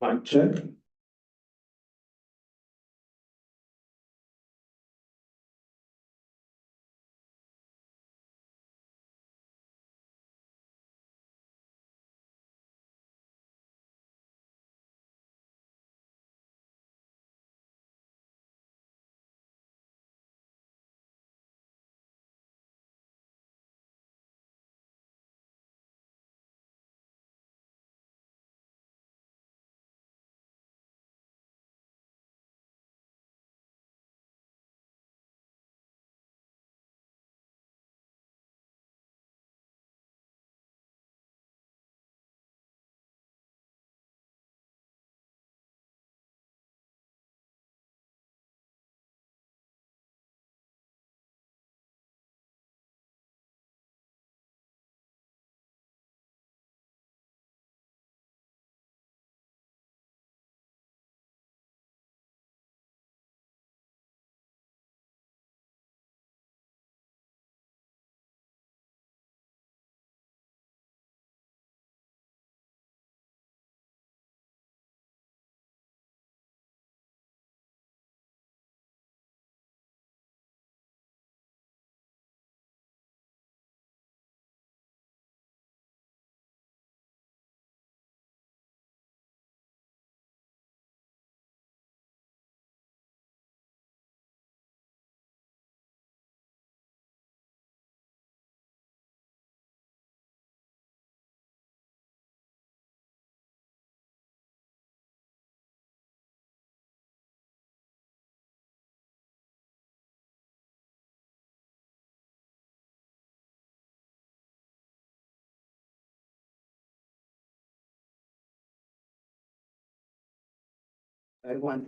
Mic check.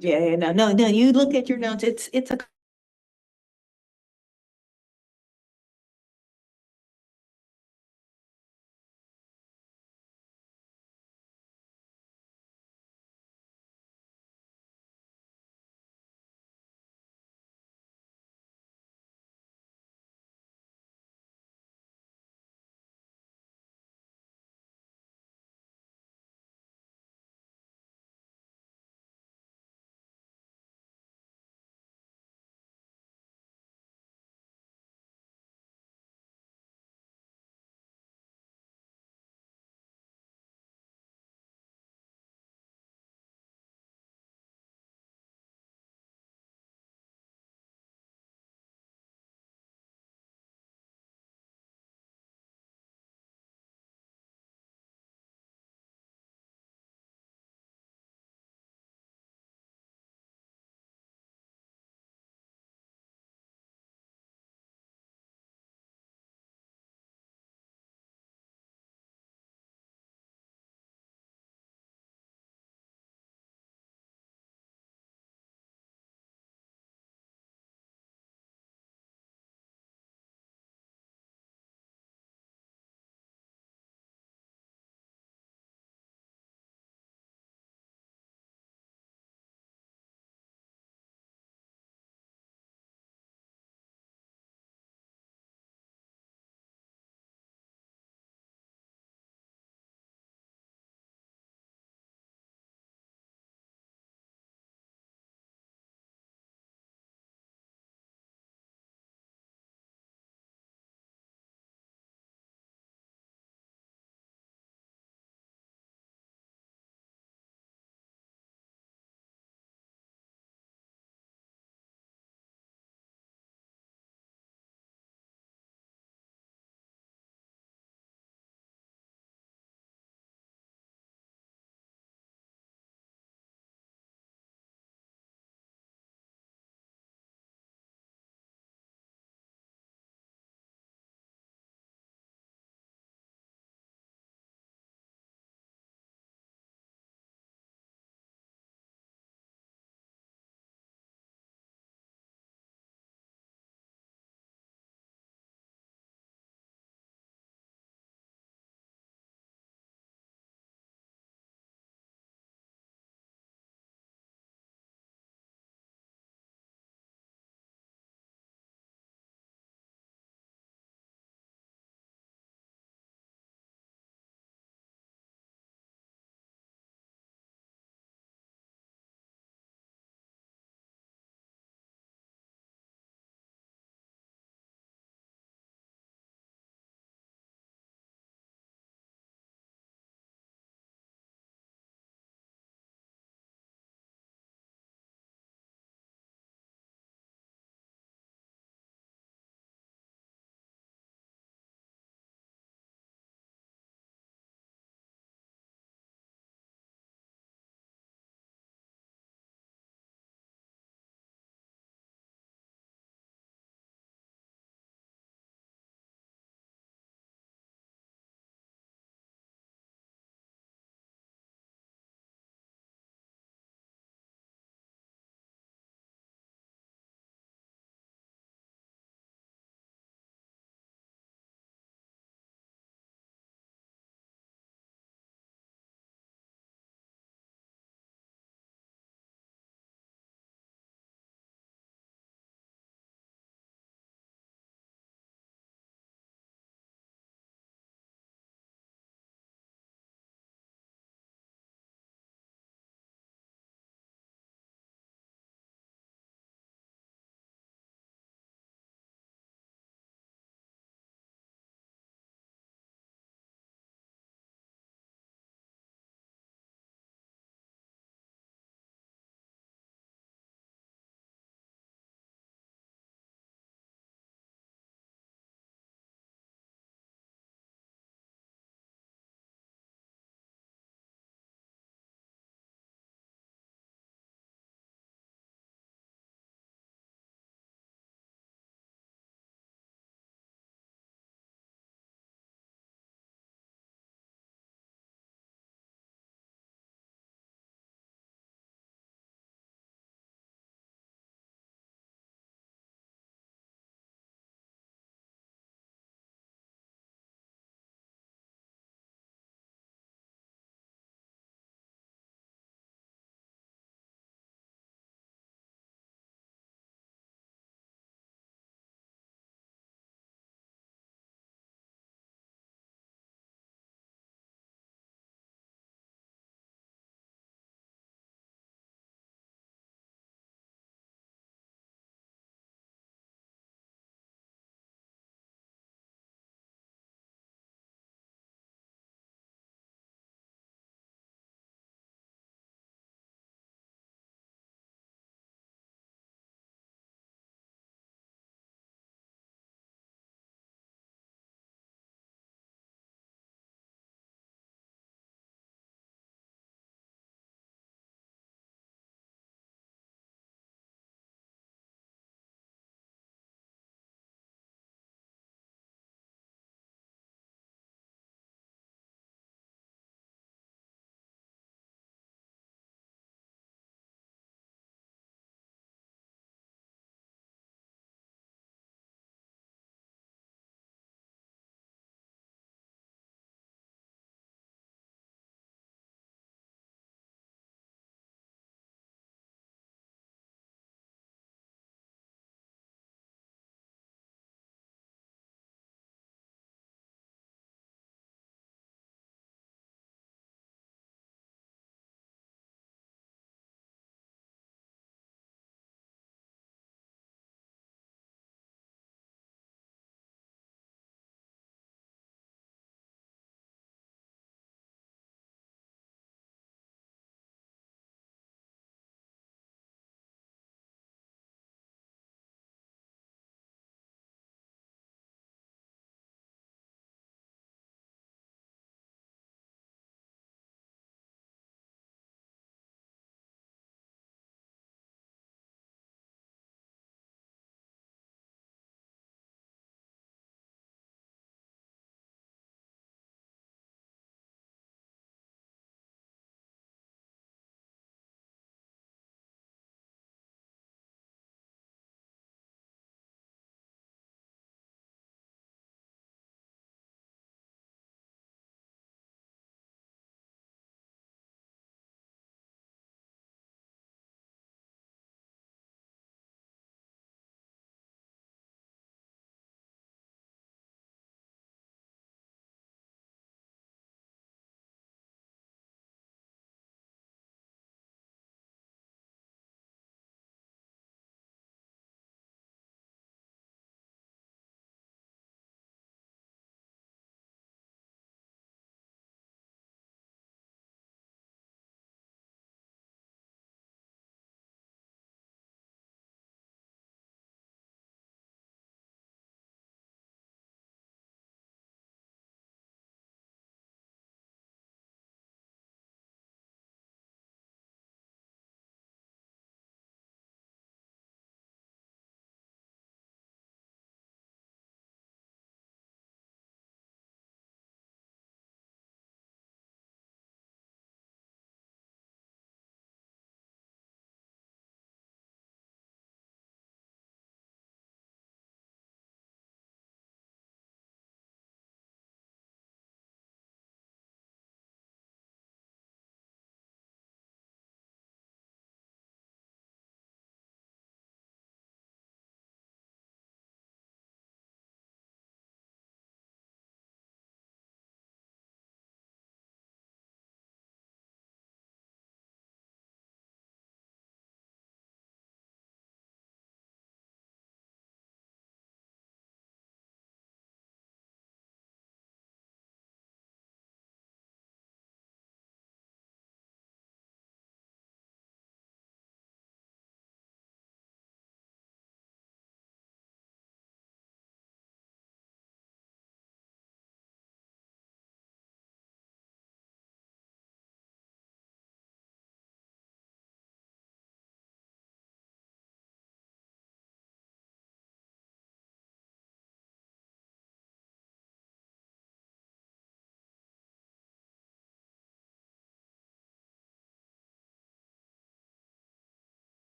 Yeah, no, you look at your notes, it's a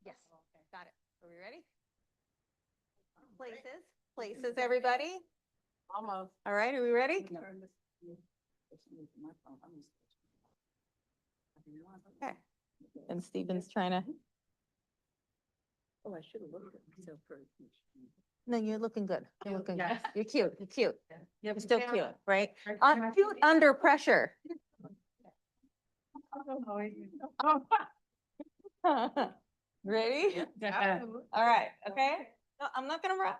Yes. Okay, got it. Are we ready? Places, everybody. Almost. All right, are we ready? Okay. And Stephen's trying to. Oh, I should have looked at myself first. No, you're looking good. You're looking good. Yes. You're cute. You're cute. Yeah, You're still cute, right? Right. Cute under pressure. Ready? Yeah. All right, okay? No, I'm not gonna rush.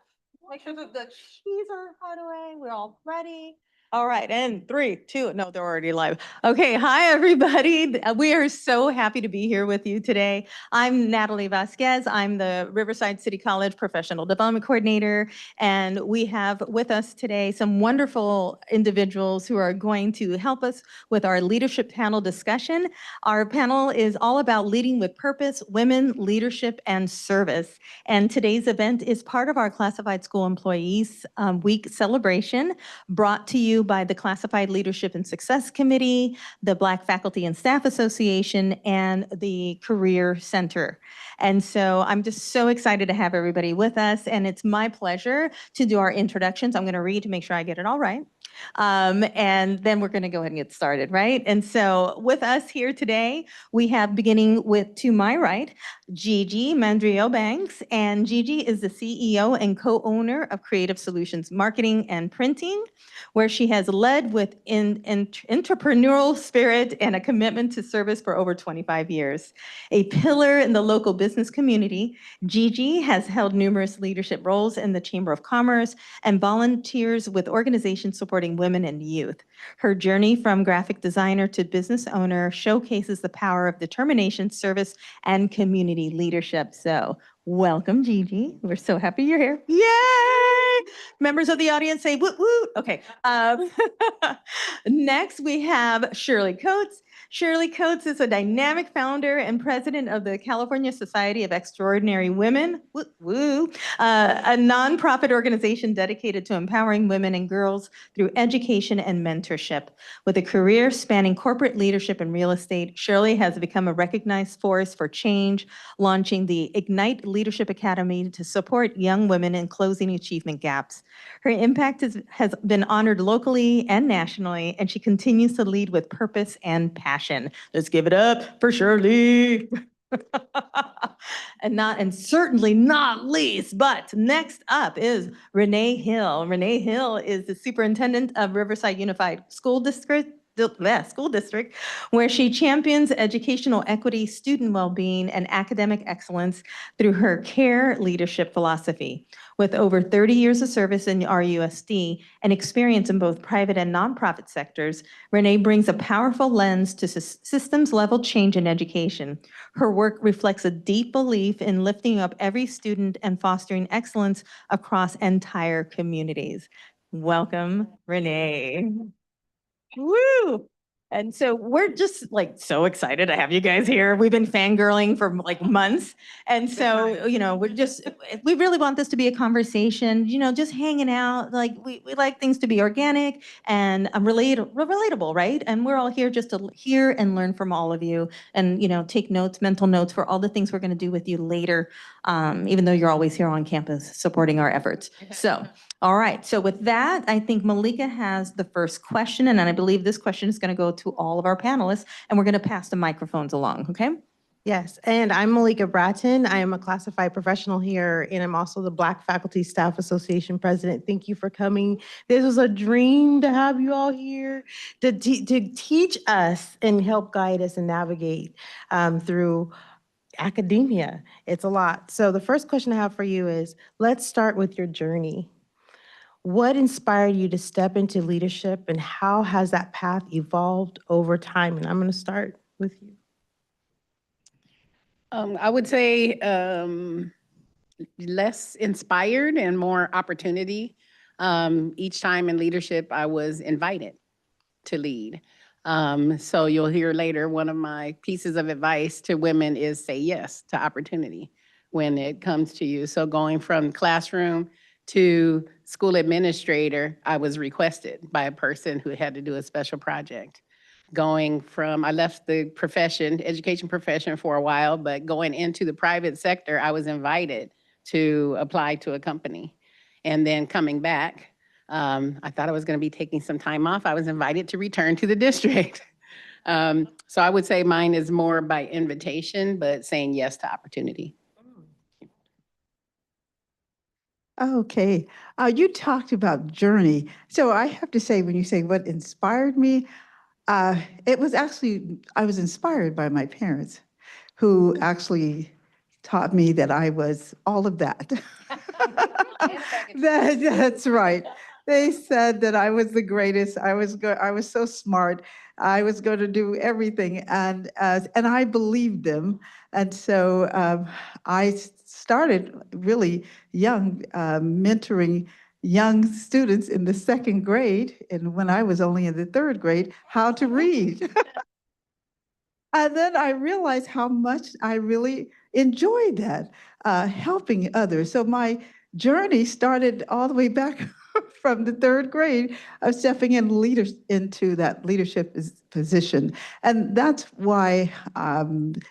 Make sure that the keys are put away. We're all ready. All right, and 3, 2, no, they're already live. Okay, hi, everybody. We are so happy to be here with you today. I'm Natalie Vasquez. I'm the Riverside City College Professional Development Coordinator, and we have with us today some wonderful individuals who are going to help us with our leadership panel discussion. Our panel is all about leading with purpose, women, leadership, and service. And today's event is part of our Classified School Employees Week celebration, brought to you by the Classified Leadership and Success Committee, the Black Faculty and Staff Association, and the Career Center. And so I'm just so excited to have everybody with us, and it's my pleasure to do our introductions. I'm going to read to make sure I get it all right. And then we're going to go ahead and get started, right? And so with us here today, we have, beginning with to my right, Gigi Mandrio-Banks, and Gigi is the CEO and co-owner of Creative Solutions Marketing and Printing, where she has led with entrepreneurial spirit and a commitment to service for over 25 years. A pillar in the local business community, Gigi has held numerous leadership roles in the Chamber of Commerce and volunteers with organizations supporting women and youth. Her journey from graphic designer to business owner showcases the power of determination, service, and community leadership. So welcome, Gigi. We're so happy you're here. Yay! Members of the audience say woot woot. Okay. Next, we have Shirley Coates. Shirley Coates is a dynamic founder and president of the California Society of Extraordinary Women, woo, woo, a nonprofit organization dedicated to empowering women and girls through education and mentorship. With a career spanning corporate leadership and real estate, Shirley has become a recognized force for change, launching the Ignite Leadership Academy to support young women in closing achievement gaps. Her impact has been honored locally and nationally, and she continues to lead with purpose and passion. Let's give it up for Shirley. And certainly not least, but next up is Renee Hill. Renee Hill is the superintendent of Riverside Unified School District, where she champions educational equity, student well-being, and academic excellence through her CARE leadership philosophy. With over 30 years of service in RUSD and experience in both private and nonprofit sectors, Renee brings a powerful lens to systems-level change in education. Her work reflects a deep belief in lifting up every student and fostering excellence across entire communities. Welcome, Renee. Woo! And so we're just like so excited to have you guys here. We've been fangirling for like months. And so, we really want this to be a conversation, just hanging out. Like we like things to be organic and relatable, right? And we're all here just to hear and learn from all of you and, take notes, mental notes for all the things we're going to do with you later, even though you're always here on campus supporting our efforts. So, all right, so with that, I think Malika has the first question, and I believe this question is going to go to all of our panelists, and we're going to pass the microphones along, okay? Yes, and I'm Malika Bratton. I am a classified professional here, and I'm also the Black Faculty Staff Association president. Thank you for coming. This was a dream to have you all here to teach us and help guide us and navigate through academia. It's a lot. So the first question I have for you is, let's start with your journey. What inspired you to step into leadership, and how has that path evolved over time? And I'm going to start with you. I would say less inspired and more opportunity. Each time in leadership, I was invited to lead. So you'll hear later, one of my pieces of advice to women is say yes to opportunity when it comes to you. So going from classroom to school administrator, I was requested by a person who had to do a special project. going from, I left the profession, education profession for a while, but going into the private sector, I was invited to apply to a company. And then coming back, I thought I was going to be taking some time off. I was invited to return to the district. So I would say mine is more by invitation, but saying yes to opportunity. Okay, you talked about journey. So I have to say, when you say what inspired me, it was actually, I was inspired by my parents, who actually taught me that I was all of that. That's right. They said that I was the greatest. I was so smart. I was going to do everything, and I believed them. And so I started really young, mentoring young students in the second grade, and when I was only in the third grade, how to read. And then I realized how much I really enjoyed that, helping others. So my journey started all the way back from the third grade of stepping into that leadership position. And that's why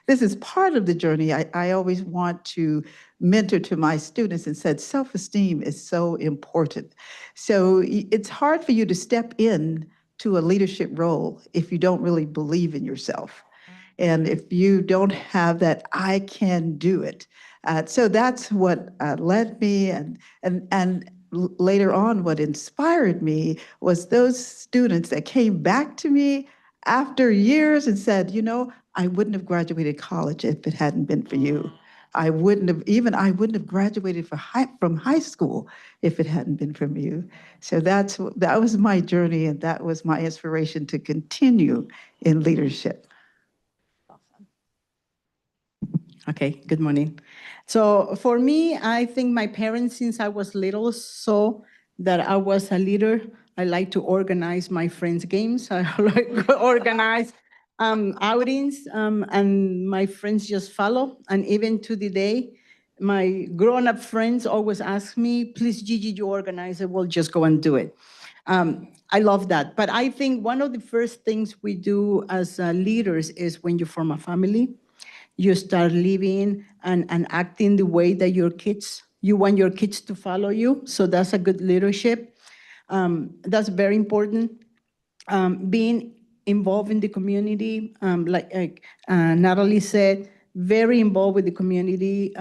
this is part of the journey. I always want to mentor to my students and said, self-esteem is so important. So it's hard for you to step in to a leadership role if you don't really believe in yourself. And if you don't have that, I can do it. So that's what led me, and later on, what inspired me was those students that came back to me after years and said, you know, I wouldn't have graduated college if it hadn't been for you. I wouldn't have graduated from high school if it hadn't been for you. So that was my journey, and that was my inspiration to continue in leadership. Okay, good morning. So for me, I think my parents, since I was little, saw that I was a leader. I like to organize my friends' games. I like to organize outings, and my friends just follow. And even to the day, my grown-up friends always ask me, please, Gigi, you organize it. Well, just go and do it. I love that. But I think one of the first things we do as leaders is when you form a family, you start living and acting the way that you want your kids to follow you. So that's a good leadership. That's very important. Being involved in the community, like Natalie said, very involved with the community.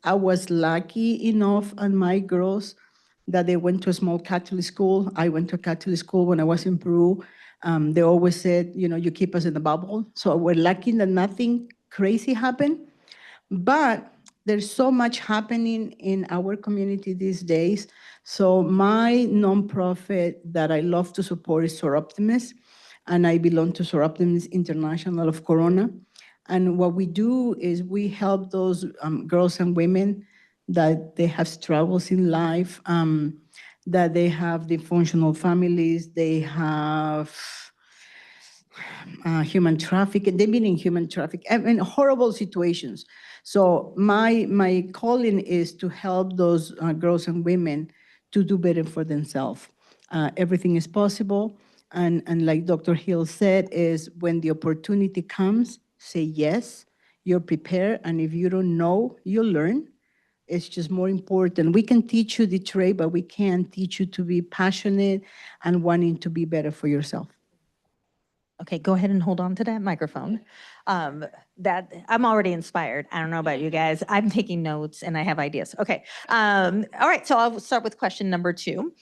I was lucky enough, and my girls, that they went to a small Catholic school. I went to a Catholic school when I was in Peru. They always said, you know, you keep us in the bubble. So we're lucky that nothing crazy happened. But there's so much happening in our community these days. So my nonprofit that I love to support is Soroptimus, and I belong to Soroptimus International of Corona. And what we do is we help those girls and women that they have struggles in life, that they have dysfunctional families, they have human trafficking. They've been in human trafficking, I mean, horrible situations. So my calling is to help those girls and women to do better for themselves. Everything is possible. And like Dr. Hill said, is when the opportunity comes, say yes, you're prepared. And if you don't know, you'll learn. It's just more important. We can teach you the trade, but we can't teach you to be passionate and wanting to be better for yourself. Okay, go ahead and hold on to that microphone. That I'm already inspired. I don't know about you guys. I'm taking notes and I have ideas. Okay. All right. So I'll start with question number 2.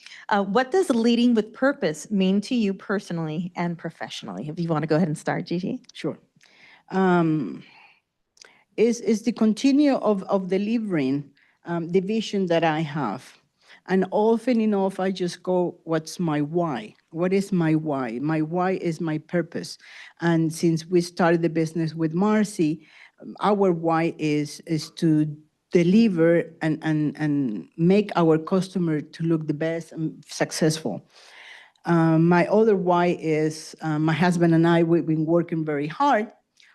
What does leading with purpose mean to you personally and professionally? If you want to go ahead and start, Gigi. Sure. Is the continue of delivering the vision that I have. And often enough, I just go, what's my why? What is my why? My why is my purpose. And since we started the business with Marcy, our why is to deliver and make our customer to look the best and successful. My other why is my husband and I, we've been working very hard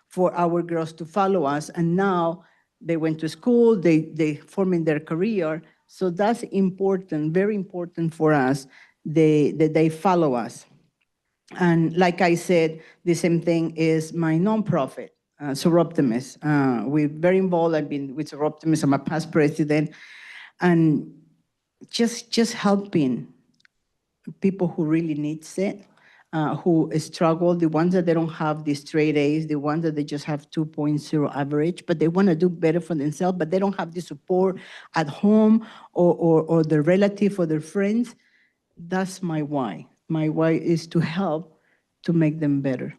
for our girls to follow us. And now they went to school, they forming their career. So that's important, very important for us, that they follow us. And like I said, the same thing is my nonprofit, Soroptimist. We're very involved. I've been with Soroptimist. I'm a past president, and just helping people who really needs it, who struggle, the ones that they don't have the straight A's, the ones that they just have 2.0 average, but they want to do better for themselves, but they don't have the support at home or their relative or their friends. That's my why. My why is to help to make them better.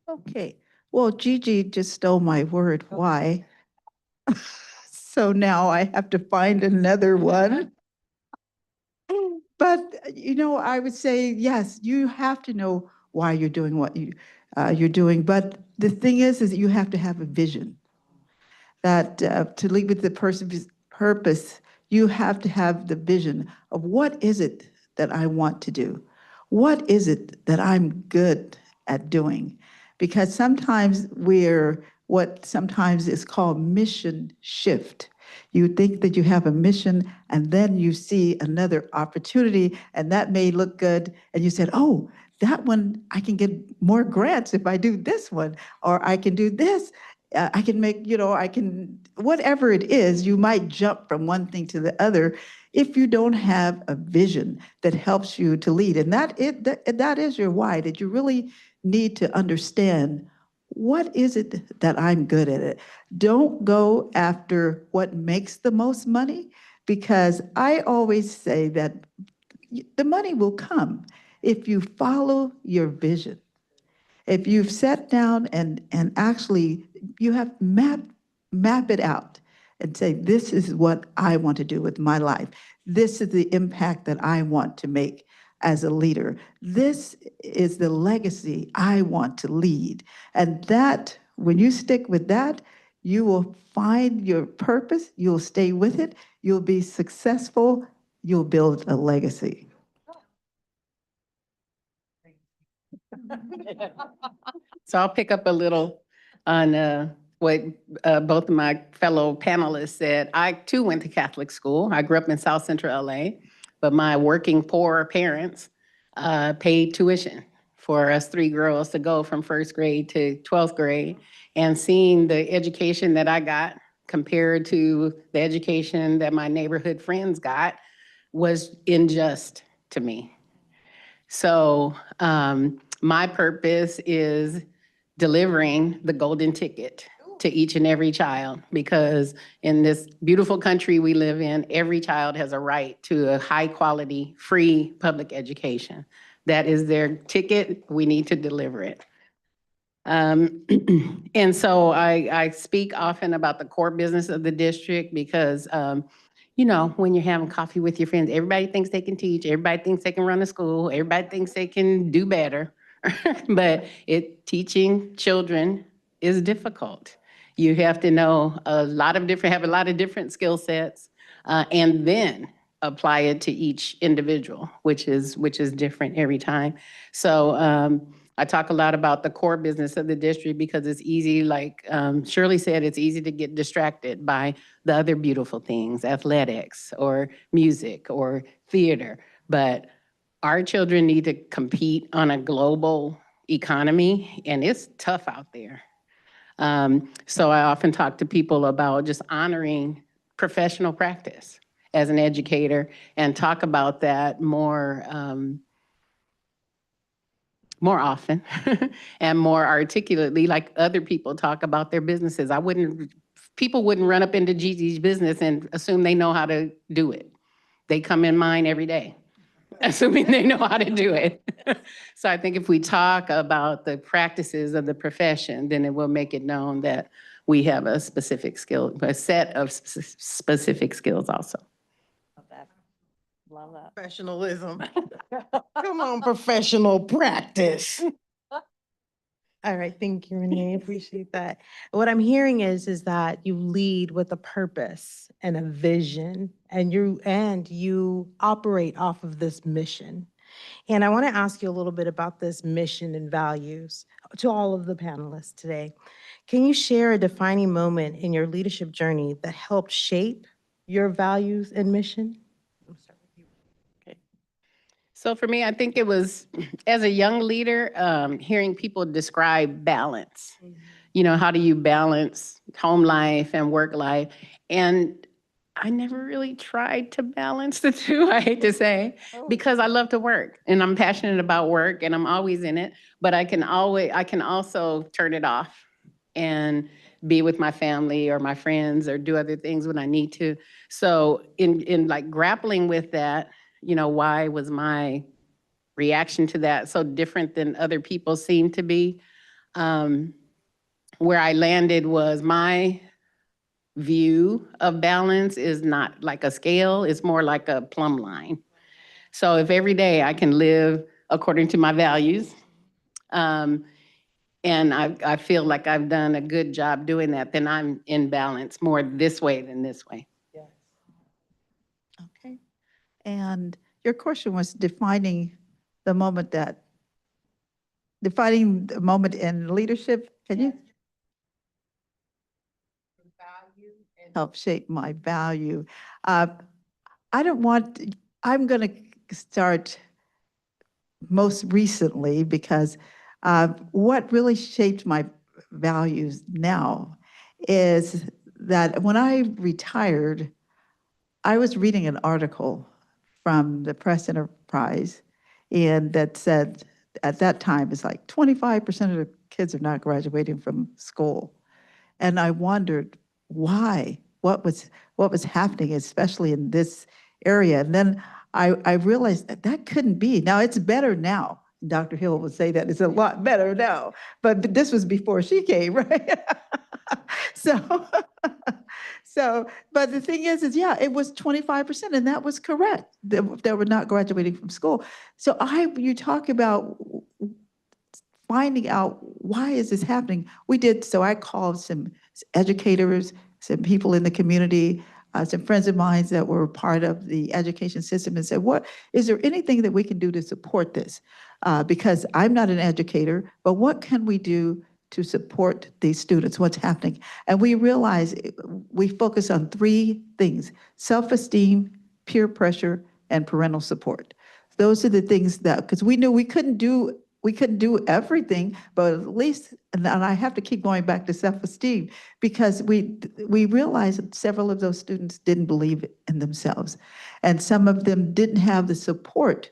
Okay, well, Gigi just stole my word, why? So now I have to find another one. But, I would say, yes, you have to know why you're doing what you're doing. But the thing is you have to have a vision. That to lead with the person's purpose, you have to have the vision of what is it that I want to do? What is it that I'm good at doing? Because sometimes we're what sometimes is called mission shift. You think that you have a mission and then you see another opportunity and that may look good and you said, oh, that one, I can get more grants if I do this one, or I can do this. I can make, I can, whatever it is, you might jump from one thing to the other if you don't have a vision that helps you to lead. And that is your why, that you really need to understand what is it that I'm good at it. Don't go after what makes the most money, because I always say that the money will come if you follow your vision. If you've sat down and actually you have map it out and say, this is what I want to do with my life. This is the impact that I want to make as a leader. This is the legacy I want to lead. And that, when you stick with that, you will find your purpose, you'll stay with it, you'll be successful, you'll build a legacy. So I'll pick up a little on what both of my fellow panelists said. I too went to Catholic school. I grew up in South Central LA, but my working poor parents paid tuition for us three girls to go from first grade to 12th grade. And seeing the education that I got compared to the education that my neighborhood friends got was unjust to me. So my purpose is delivering the golden ticket to each and every child, because in this beautiful country we live in, every child has a right to a high quality, free public education. That is their ticket. We need to deliver it. And so I speak often about the core business of the district because, when you're having coffee with your friends, everybody thinks they can teach, everybody thinks they can run a school, everybody thinks they can do better. But teaching children is difficult. You have to know have a lot of different skill sets, and then apply it to each individual, which is different every time. So I talk a lot about the core business of the district because it's easy, like Shirley said, it's easy to get distracted by the other beautiful things, athletics or music or theater. But our children need to compete on a global economy, and it's tough out there. So I often talk to people about just honoring professional practice as an educator and talk about that more often and more articulately, like other people talk about their businesses. People wouldn't run up into Gigi's business and assume they know how to do it. They come in mine every day, assuming they know how to do it. So I think if we talk about the practices of the profession, then it will make it known that we have a specific skill, a set of specific skills also. Love that. Love that. Professionalism. Come on, professional practice. All right, thank you, Renee. Appreciate that. What I'm hearing is that you lead with a purpose and a vision, and you operate off of this mission. And I want to ask you a little bit about this mission and values to all of the panelists today. Can you share a defining moment in your leadership journey that helped shape your values and mission? So for me, I think it was, as a young leader, hearing people describe balance. You know, how do you balance home life and work life? And I never really tried to balance the two, I hate to say, because I love to work and I'm passionate about work and I'm always in it, but I can also turn it off and be with my family or my friends or do other things when I need to. So in like grappling with that, you know, why was my reaction to that so different than other people seem to be? Where I landed was my view of balance is not like a scale, it's more like a plumb line. So if every day I can live according to my values, and I feel like I've done a good job doing that, then I'm in balance more this way than this way. Okay. And your question was defining the moment in leadership. Can you? Help shape my value. Uh, I'm going to start most recently because what really shaped my values now is that when I retired, I was reading an article from the Press Enterprise, and that said at that time it's like 25% of the kids are not graduating from school. And I wondered why, what was happening, especially in this area. And then I realized that that couldn't be. Now it's better now. Dr. Hill would say that it's a lot better now, but this was before she came, right? So, but the thing is, yeah, it was 25%, and that was correct. That were not graduating from school. So you talk about finding out why is this happening. So I called some educators, some people in the community, some friends of mine that were part of the education system, and said, is there anything that we can do to support this? Because I'm not an educator, but what can we do to support these students, what's happening? And we realized we focus on three things: self-esteem, peer pressure, and parental support. Those are the things that, because we knew we couldn't do everything, but at least, and I have to keep going back to self-esteem, because we realized that several of those students didn't believe in themselves. And some of them didn't have the support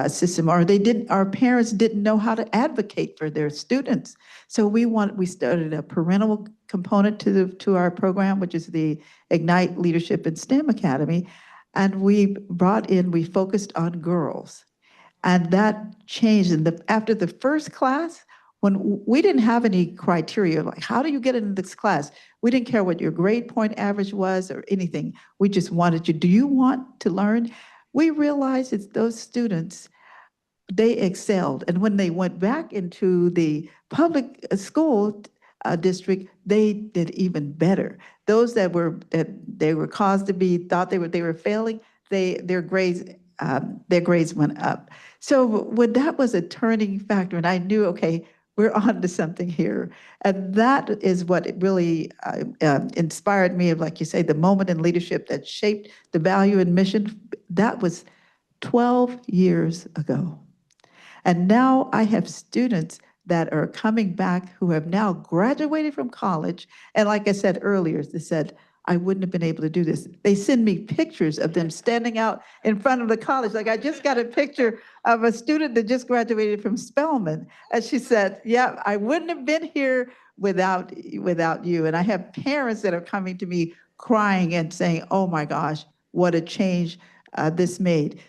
system, or our parents didn't know how to advocate for their students. So we started a parental component to our program, which is the Ignite Leadership in STEM Academy. And we focused on girls. And that changed. After the first class, when we didn't have any criteria, like how do you get into this class? We didn't care what your grade point average was or anything. We just wanted you, do you want to learn? We realized that those students, they excelled. And when they went back into the public school district, they did even better. Those that they were caused to be, thought they were failing, their grades went up. So when that was a turning factor, and I knew, okay, we're on to something here. And that is what really inspired me of, like you say, the moment in leadership that shaped the value and mission. That was 12 years ago. And now I have students that are coming back who have now graduated from college. And like I said earlier, they said, I wouldn't have been able to do this. They send me pictures of them standing out in front of the college. Like I just got a picture of a student that just graduated from Spelman. And she said, yeah, I wouldn't have been here without you. And I have parents that are coming to me crying and saying, oh my gosh, what a change this made.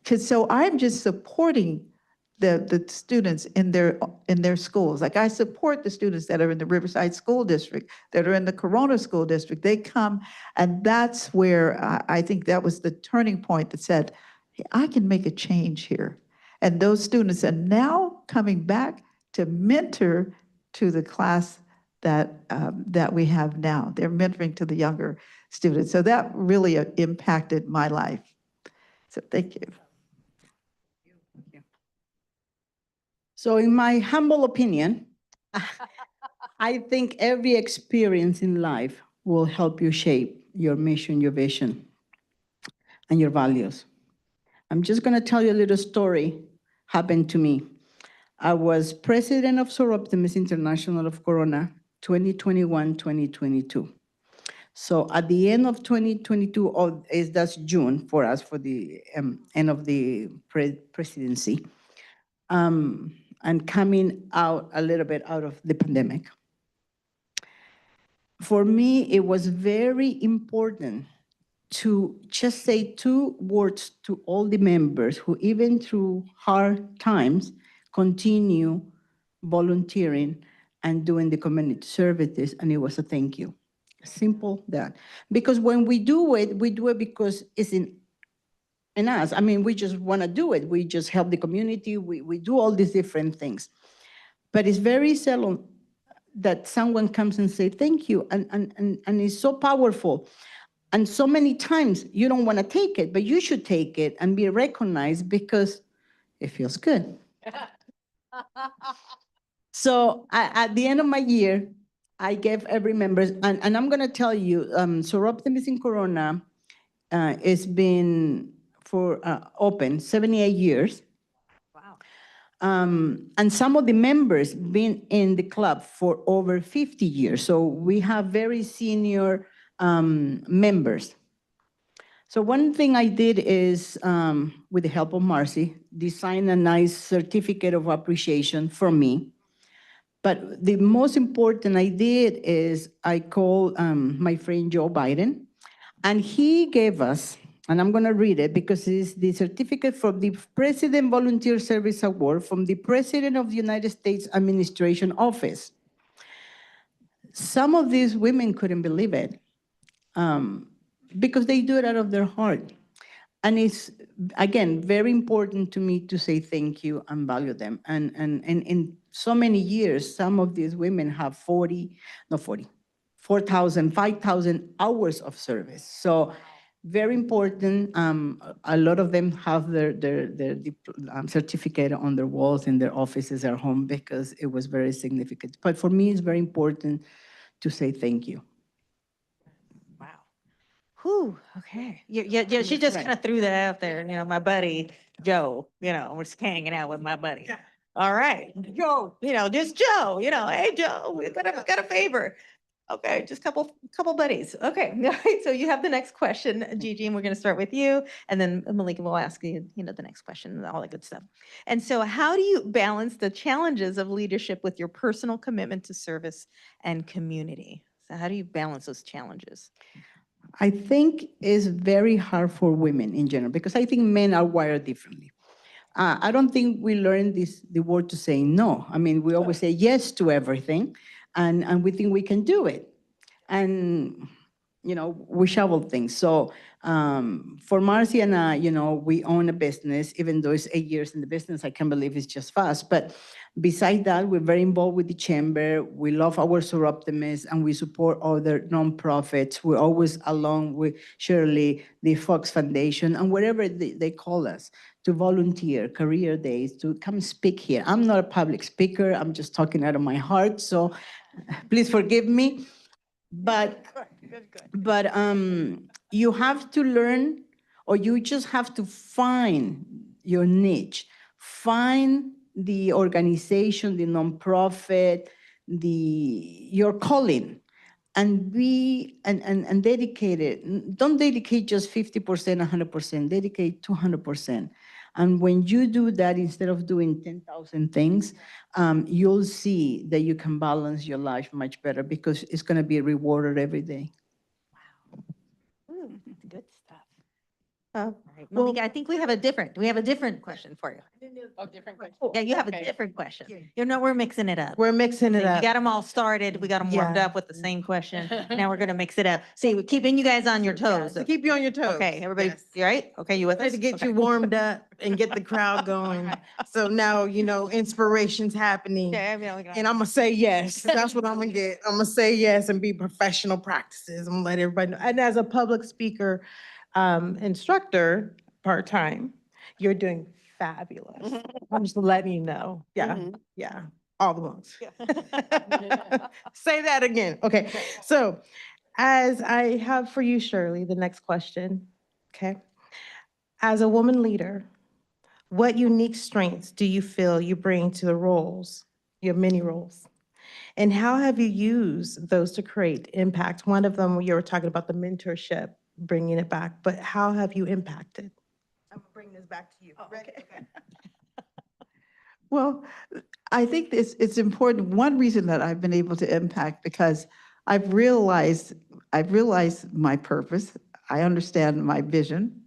So I'm just supporting the students in their schools. Like I support the students that are in the Riverside School District, that are in the Corona School District. They come, and that's where I think that was the turning point that said, hey, I can make a change here. And those students are now coming back to mentor to the class that we have now. They're mentoring to the younger students. So that really impacted my life. So thank you. So in my humble opinion, I think every experience in life will help you shape your mission, your vision, and your values. I'm just going to tell you a little story happened to me. I was president of Soroptimus International of Corona 2021, 2022. So at the end of 2022, that's June for us, for the end of the presidency, and coming out a little bit out of the pandemic. For me, it was very important to just say 2 words to all the members who, even through hard times, continue volunteering and doing the community services, and it was a thank you. Simple that. Because when we do it because it's in us. I mean, we just want to do it. We just help the community. We do all these different things. But it's very seldom that someone comes and say thank you, and it's so powerful. And so many times you don't want to take it, but you should take it and be recognized because it feels good. So at the end of my year, I gave every member, and I'm going to tell you, Soroptimus in Corona has been open 78 years. Wow. And some of the members been in the club for over 50 years. So we have very senior members. So one thing I did is, with the help of Marcy, design a nice certificate of appreciation from me. But the most important I did is I called my friend Joe Biden, and he gave us, and I'm going to read it because it's the certificate from the President Volunteer Service Award from the President of the United States Administration Office. Some of these women couldn't believe it because they do it out of their heart. And it's, again, very important to me to say thank you and value them. And in so many years, some of these women have 4,000, 5,000 hours of service. So very important. A lot of them have their certificate on their walls in their offices at home because it was very significant. But for me, it's very important to say thank you. Wow. Whew, okay. Yeah, she just kind of threw that out there, my buddy, Joe, we're just hanging out with my buddy. All right, Joe, just Joe, hey, Joe, we got a favor. Okay, just couple buddies. Okay, all right, so you have the next question, Gigi, and we're gonna start with you, and then Malika will ask you, the next question and all that good stuff. And so how do you balance the challenges of leadership with your personal commitment to service and community? So how do you balance those challenges? I think it's very hard for women in general because I think men are wired differently. I don't think we learn the word to say no. I mean, we always say yes to everything, and we think we can do it. And, we shovel things. So for Marcy and I, we own a business, even though it's 8 years in the business, I can't believe it's just fast. But besides that, we're very involved with the chamber. We love our Soroptimists, and we support other nonprofits. We're always along with Shirley, the Fox Foundation, and wherever they call us to volunteer, career days, to come speak here. I'm not a public speaker. I'm just talking out of my heart. So please forgive me. But you have to learn, or you just have to find your niche, find the organization, the nonprofit, your calling, and be and dedicate it. Don't dedicate just 50%, 100%. Dedicate 200%. And when you do that, instead of doing 10,000 things, you'll see that you can balance your life much better because it's going to be rewarded every day. Ooh, good stuff. All right, Malika, I think we have a different question for you. Oh, different question. Yeah, you have a Okay. different question. We're mixing it up. We're mixing it We up. got them all started. We got them warmed Yeah. up with the same question. Now we're gonna mix it up. See, we're keeping you guys on your toes. To keep you on your toes. Okay, everybody, Yes. you all right? Okay, you with Try us? to get Okay. you warmed up and get the crowd going. So now, inspiration's happening. Okay, we got- And I'm gonna say yes. That's what I'm gonna get. I'm gonna say yes and be professional practices. I'm gonna let everybody know. And as a public speaker, instructor, part-time, you're doing fabulous. I'm just letting you know. Yeah, Mhm. yeah, all the ones. Say that again. Okay, so as I have for you, Shirley, the next question, okay? As a woman leader, what unique strengths do you feel you bring to the roles, your many roles? And how have you used those to create impact? One of them, you were talking about the mentorship, bringing it back, but how have you impacted? I'm gonna bring this back to you. Well, I think it's important. One reason that I've been able to impact because I've realized my purpose. I understand my vision,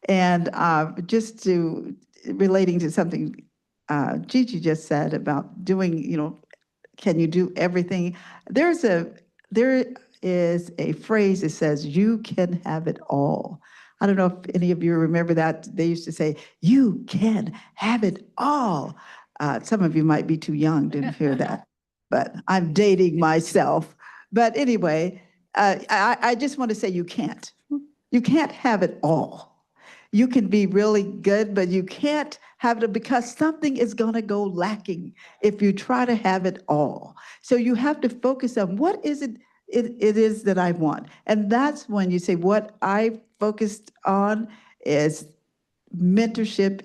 and just to relating to something Gigi just said about doing, can you do everything? There is a phrase that says, "You can have it all." I don't know if any of you remember that. They used to say, "You can have it all." Some of you might be too young to hear that, but I'm dating myself. But anyway, I just want to say you can't. You can't have it all. You can be really good, but you can't have it because something is going to go lacking if you try to have it all. So you have to focus on what is it is that I want. And that's when you say what I focused on is mentorship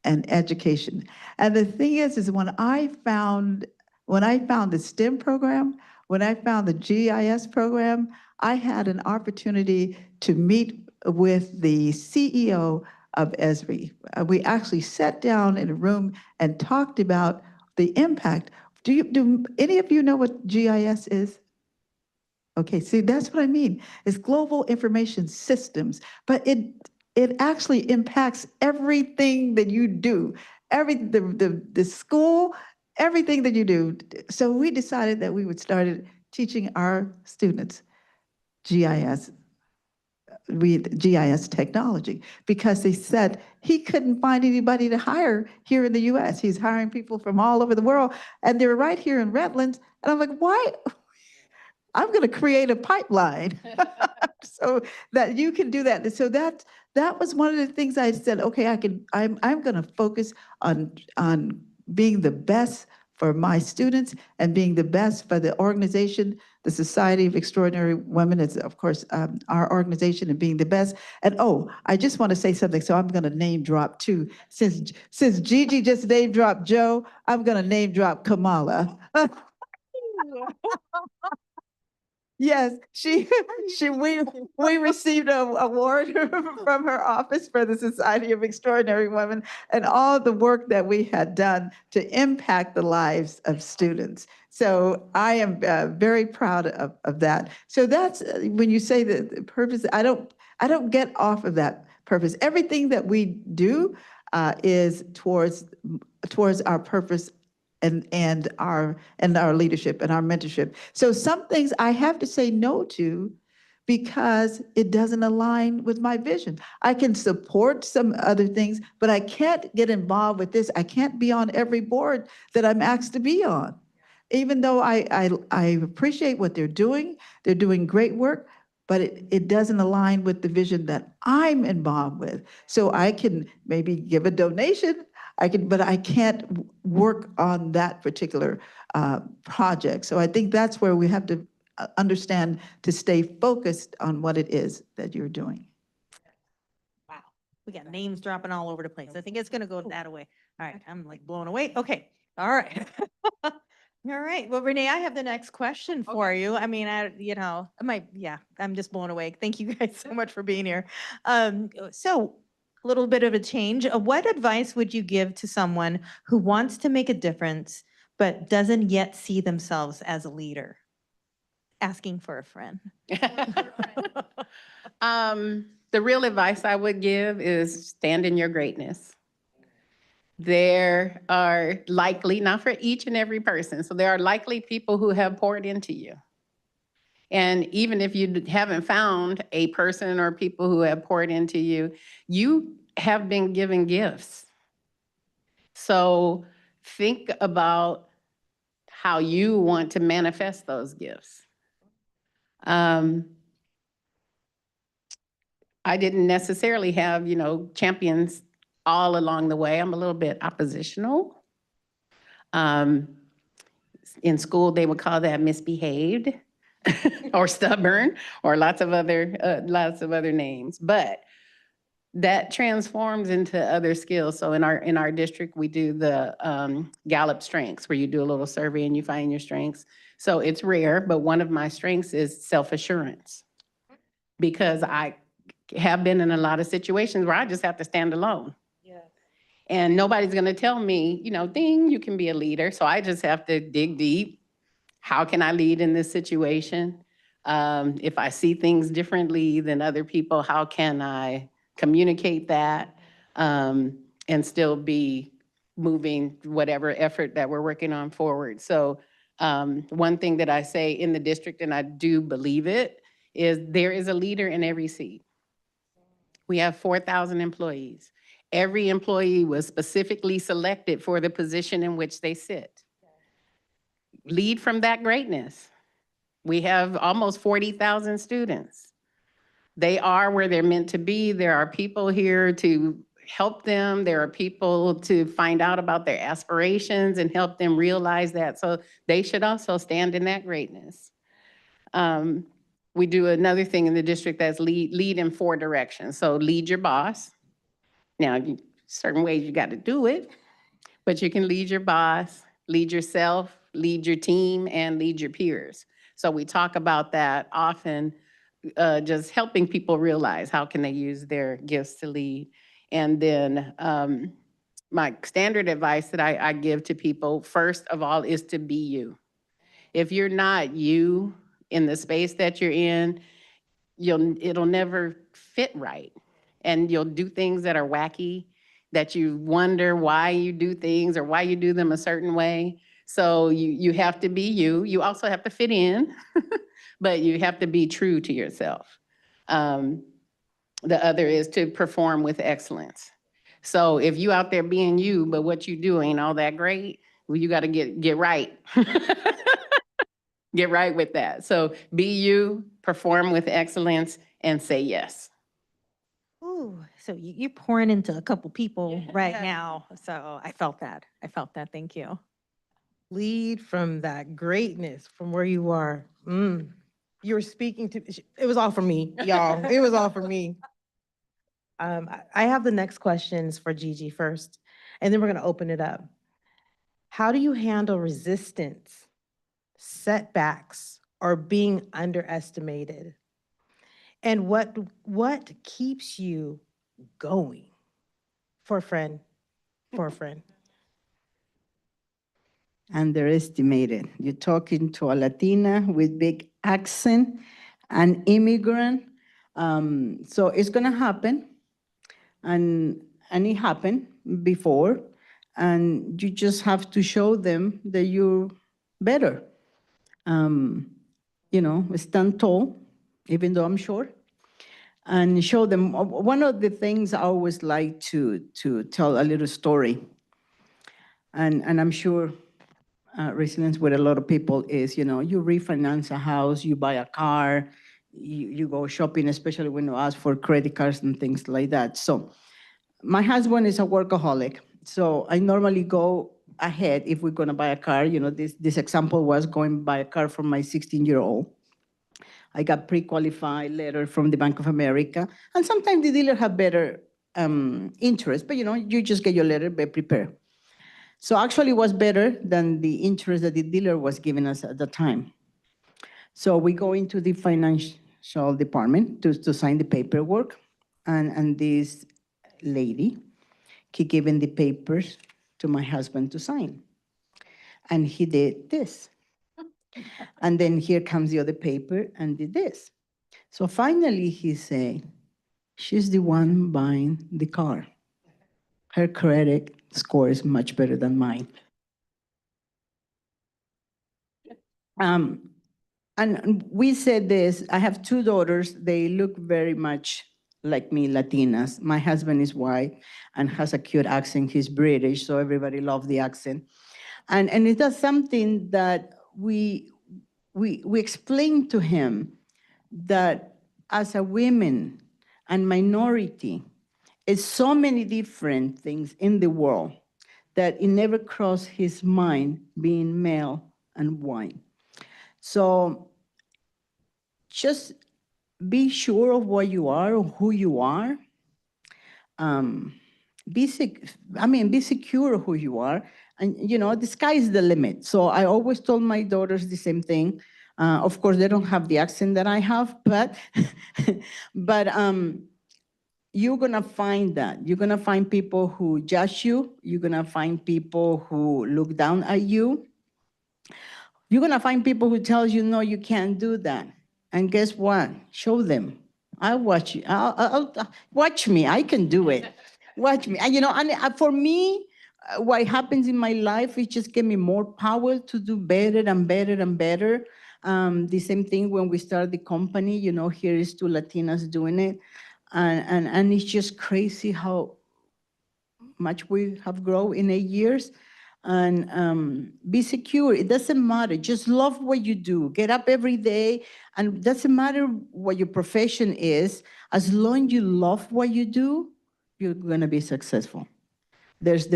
and education. And the thing is when I found the STEM program, when I found the GIS program, I had an opportunity to meet with the CEO of ESRI. We actually sat down in a room and talked about the impact. Do any of you know what GIS is? Okay, see, that's what I mean. It's global information systems, but it actually impacts everything that you do, the school, everything that you do. So we decided that we would start teaching our students GIS, GIS technology, because they said he couldn't find anybody to hire here in the US. He's hiring people from all over the world, and they're right here in Redlands. And I'm like, why? I'm going to create a pipeline so that you can do that. And so that was one of the things I said, okay, I'm going to focus on being the best for my students and being the best for the organization, the Society of Extraordinary Women is, of course, our organization, and being the best. And oh, I just want to say something, so I'm going to name drop too. Since Gigi just name dropped Joe, I'm going to name drop Kamala. Yes, we received an award from her office for the Society of Extraordinary Women and all the work that we had done to impact the lives of students. So I am very proud of that. So that's when you say the purpose. I don't get off of that purpose. Everything that we do is towards our purpose and our leadership and our mentorship. So some things I have to say no to because it doesn't align with my vision. I can support some other things, but I can't get involved with this. I can't be on every board that I'm asked to be on. Even though I appreciate what they're doing great work, but it doesn't align with the vision that I'm involved with. So I can maybe give a donation, but I can't work on that particular project. So I think that's where we have to understand to stay focused on what it is that you're doing. Wow, we got names dropping all over the place. I think it's gonna go that way. All right, I'm like blown away. Okay, all right. All right, well, Renee, I have the next question for you. I mean, I'm just blown away. Thank you guys so much for being here. So a little bit of a change. What advice would you give to someone who wants to make a difference, but doesn't yet see themselves as a leader? Asking for a friend. The real advice I would give is stand in your greatness. There are likely, not for each and every person, so there are likely people who have poured into you. And even if you haven't found a person or people who have poured into you, you have been given gifts. So think about how you want to manifest those gifts. I didn't necessarily have, champions all along the way. I'm a little bit oppositional. In school, they would call that misbehaved or stubborn or lots of other names. But that transforms into other skills. So in our district, we do the Gallup strengths, where you do a little survey and you find your strengths. So it's rare, but one of my strengths is self-assurance, because I have been in a lot of situations where I just have to stand alone. And nobody's going to tell me, ding, you can be a leader. So I just have to dig deep. How can I lead in this situation? If I see things differently than other people, how can I communicate that and still be moving whatever effort that we're working on forward? So one thing that I say in the district, and I do believe it, is there is a leader in every seat. We have 4,000 employees. Every employee was specifically selected for the position in which they sit. Lead from that greatness. We have almost 40,000 students. They are where they're meant to be. There are people here to help them. There are people to find out about their aspirations and help them realize that. So they should also stand in that greatness. We do another thing in the district that's lead in 4 directions. So lead your boss. Now, certain ways you got to do it, but you can lead your boss, lead yourself, lead your team, and lead your peers. So we talk about that often, just helping people realize how can they use their gifts to lead. And then my standard advice that I give to people, first of all, is to be you. If you're not you in the space that you're in, it'll never fit right. And you'll do things that are wacky, that you wonder why you do things or why you do them a certain way. So you have to be you. You also have to fit in, but you have to be true to yourself. The other is to perform with excellence. So if you out there being you, but what you do ain't all that great, well, you got to get right. Get right with that. So be you, perform with excellence, and say yes. Ooh, so you're pouring into a couple people right Yeah. now. So I felt that. I felt that. Thank you. Lead from that greatness, from where you are. You were speaking to, it was all for me, y'all. It was all for me. I have the next questions for Gigi first, and then we're going to open it up. How do you handle resistance, setbacks, or being underestimated? And what keeps you going? For a friend, for a friend. Underestimated. You're talking to a Latina with big accent, an immigrant. So it's gonna happen, and it happened before, and you just have to show them that you're better. Stand tall, even though I'm short, and show them. One of the things I always like to tell a little story, and I'm sure resilience with a lot of people is, you refinance a house, you buy a car, you go shopping, especially when you ask for credit cards and things like that. So my husband is a workaholic. So I normally go ahead if we're going to buy a car. This example was going to buy a car for my 16-year-old. I got pre-qualified letter from the Bank of America. And sometimes the dealer have better interest, but you just get your letter, be prepared. So actually it was better than the interest that the dealer was giving us at the time. So we go into the financial department to sign the paperwork. And this lady, he given the papers to my husband to sign. And he did this. And then here comes the other paper and did this. So finally he said, she's the one buying the car. Her credit score is much better than mine. And we said this, I have 2 daughters. They look very much like me, Latinas. My husband is white and has a cute accent. He's British, so everybody loves the accent. And it does something that we explain to him that as a woman and minority, it's so many different things in the world that it never crossed his mind being male and white. So just be sure of what you are or who you are, um, be secure who you are. And, the sky is the limit. So I always told my daughters the same thing. Of course, they don't have the accent that I have, but, but you're gonna find that. You're gonna find people who judge you. You're gonna find people who look down at you. You're gonna find people who tells you, no, you can't do that. And guess what? Show them. I'll watch you. Watch me. I can do it. Watch me. And for me, what happens in my life is just give me more power to do better and better and better. The same thing when we started the company. Here is two Latinas doing it, and it's just crazy how much we have grown in 8 years. And be secure. It doesn't matter. Just love what you do. Get up every day, and it doesn't matter what your profession is. As long as you love what you do, you're gonna be successful. There's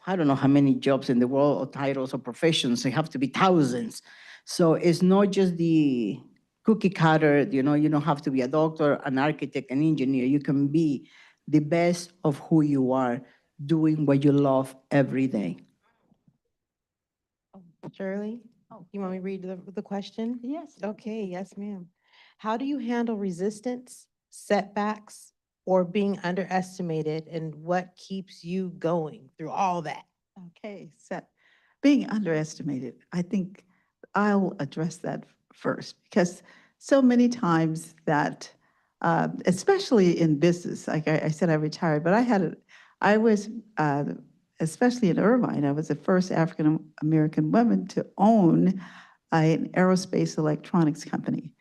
I don't know how many jobs in the world or titles or professions. They have to be thousands. So it's not just the cookie cutter. You don't have to be a doctor, an architect, an engineer. You can be the best of who you are, doing what you love every day. Shirley, you want me to read the question? Yes. Okay, yes, ma'am. How do you handle resistance, setbacks, or being underestimated, and what keeps you going through all that? Okay, so being underestimated, I think I'll address that first because so many times that, especially in business, like I said, I retired, but I was, especially in Irvine, I was the first African American woman to own an aerospace electronics company.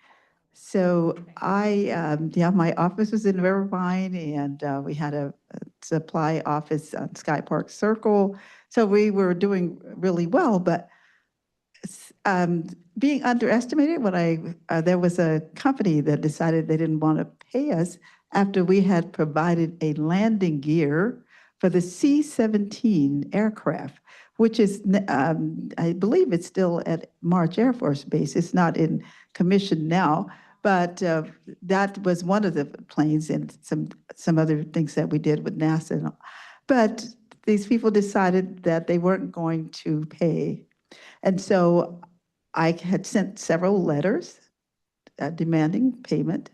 So my office was in Irvine, and we had a supply office on Sky Park Circle. So we were doing really well, but being underestimated when there was a company that decided they didn't want to pay us after we had provided a landing gear for the C-17 aircraft, which is, I believe it's still at March Air Force Base. It's not in commission now, but that was one of the planes and some other things that we did with NASA. But these people decided that they weren't going to pay. And so I had sent several letters demanding payment.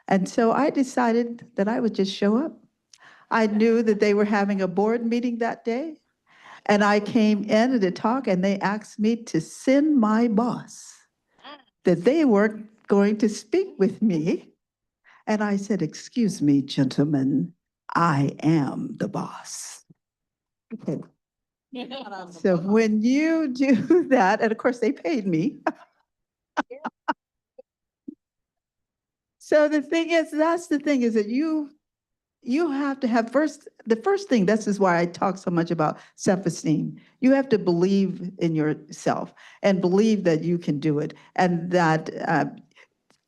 And so I decided that I would just show up. I knew that they were having a board meeting that day. And I came in to talk, and they asked me to send my boss that they weren't going to speak with me. And I said, "Excuse me, gentlemen, I am the boss." Okay. So when you do that, and of course they paid me. So that's the thing is that you have to have the first thing, this is why I talk so much about self-esteem. You have to believe in yourself and believe that you can do it. And that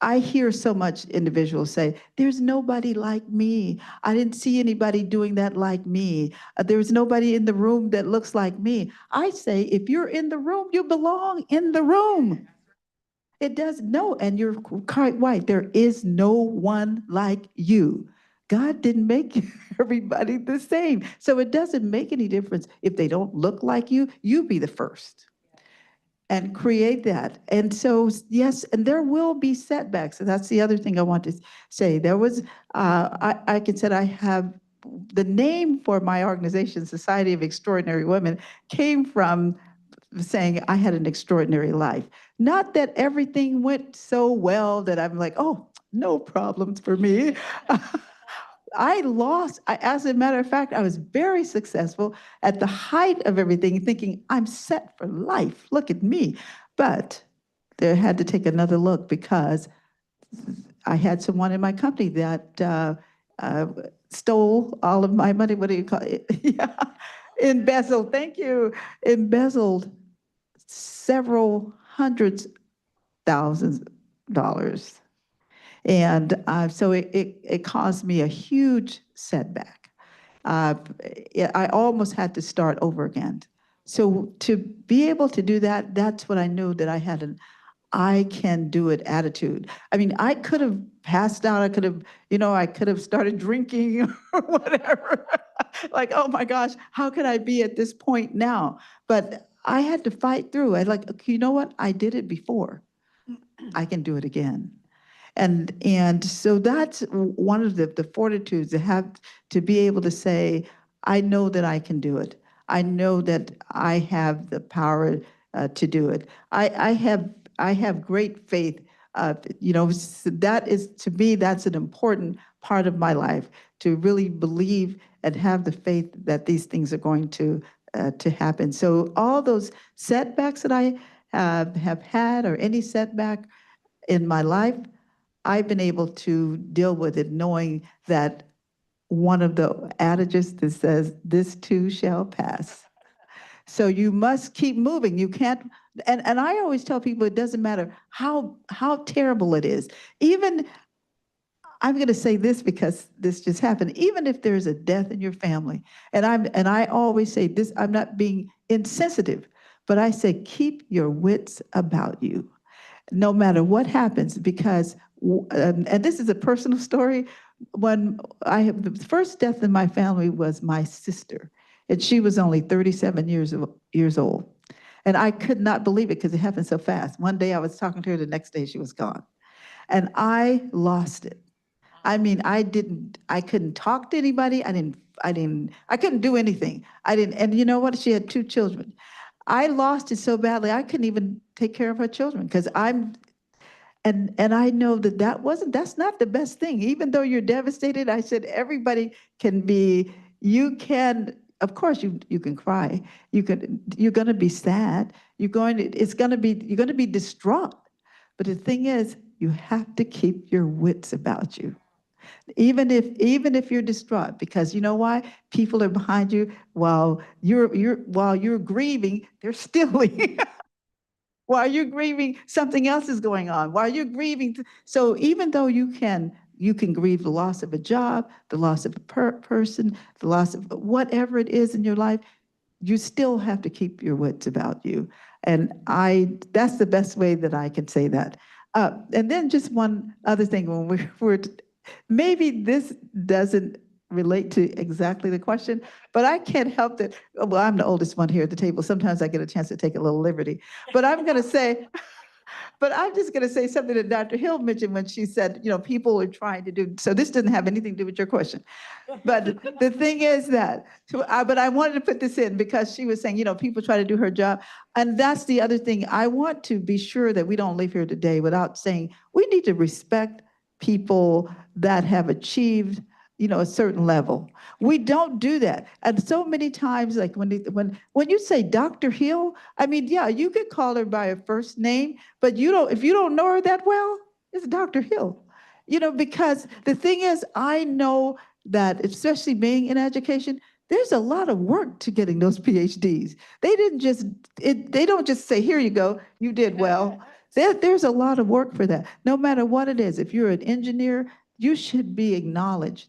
I hear so much individuals say, there's nobody like me. I didn't see anybody doing that like me. There's nobody in the room that looks like me. I say, if you're in the room, you belong in the room. It does, no, and you're quite right. There is no one like you. God didn't make everybody the same. So it doesn't make any difference if they don't look like you be the first and create that. And so, yes, and there will be setbacks. And that's the other thing I want to say. There was, I can say I have the name for my organization, Society of Extraordinary Women, came from saying I had an extraordinary life. Not that everything went so well that I'm like, oh, no problems for me. As a matter of fact, I was very successful at the height of everything, thinking I'm set for life. Look at me. But there had to take another look because I had someone in my company that stole all of my money. What do you call it? Yeah. Embezzled. Thank you. Embezzled several hundreds thousands dollars. And so it caused me a huge setback. I almost had to start over again. So to be able to do that, that's what I knew that I had I can do it attitude. I mean, I could have passed out. I could have, I could have started drinking or whatever. Like, oh my gosh, how could I be at this point now? But I had to fight through. I like, okay, you know what? I did it before. I can do it again. And so that's one of the fortitudes to have, to be able to say, I know that I can do it. I know that I have the power to do it. I have great faith. That is, to me, that's an important part of my life, to really believe and have the faith that these things are going to happen. So all those setbacks that I have had, or any setback in my life, I've been able to deal with it knowing that one of the adages that says, this too shall pass. So you must keep moving. You can't, and I always tell people it doesn't matter how terrible it is. Even, I'm going to say this because this just happened, even if there's a death in your family, and I always say this, I'm not being insensitive, but I say keep your wits about you no matter what happens, because, and this is a personal story, when the first death in my family was my sister, and she was only 37 years old. And I could not believe it because it happened so fast. One day I was talking to her, the next day she was gone. And I lost it. I mean, I couldn't talk to anybody. I couldn't do anything. And you know what? She had 2 children. I lost it so badly, I couldn't even take care of her children because and I know that's not the best thing. Even though you're devastated, I said, everybody of course you can cry. You're going to be sad. You're going to be distraught. But the thing is, you have to keep your wits about you. Even if you're distraught, because you know why? People are behind you while you're grieving, they're stealing. While you're grieving, something else is going on. While you're grieving, so even though you can grieve the loss of a job, the loss of a person, the loss of whatever it is in your life, you still have to keep your wits about you. And that's the best way that I can say that. And then just one other thing, when maybe this doesn't relate to exactly the question, but I can't help that. Well, I'm the oldest one here at the table. Sometimes I get a chance to take a little liberty. But I'm going to say, but I'm just going to say something that Dr. Hill mentioned when she said, people are trying to do, so this doesn't have anything to do with your question. But the thing is that, but I wanted to put this in because she was saying, people try to do her job. And that's the other thing. I want to be sure that we don't leave here today without saying we need to respect people that have achieved a certain level. We don't do that. And so many times, like when you say Dr. Hill, I mean, yeah, you could call her by her first name, but if you don't know her that well, it's Dr. Hill. Because the thing is, I know that, especially being in education, there's a lot of work to getting those PhDs. They don't just say, here you go, you did well. There's a lot of work for that. No matter what it is, if you're an engineer, you should be acknowledged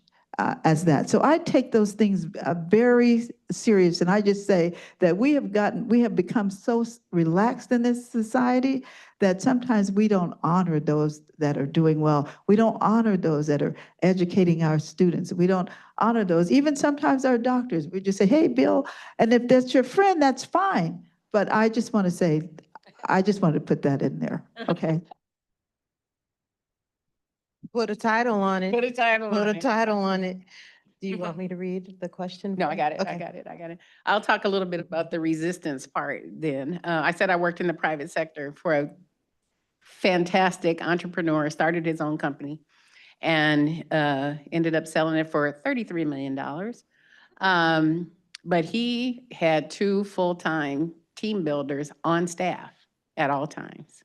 as that. So I take those things very serious, and I just say that we have become so relaxed in this society that sometimes we don't honor those that are doing well. We don't honor those that are educating our students. We don't honor those, even sometimes our doctors. We just say, hey, Bill, and if that's your friend, that's fine. But I just want to say, I just wanted to put that in there, okay? Put a title on it. Put a title Put on a it. title on it. Do you want me to read the question? No, I got it. I Okay. got it. I got it. I'll talk a little bit about the resistance part then. I said I worked in the private sector for a fantastic entrepreneur, started his own company and ended up selling it for $33 million. But he had 2 full-time team builders on staff at all times.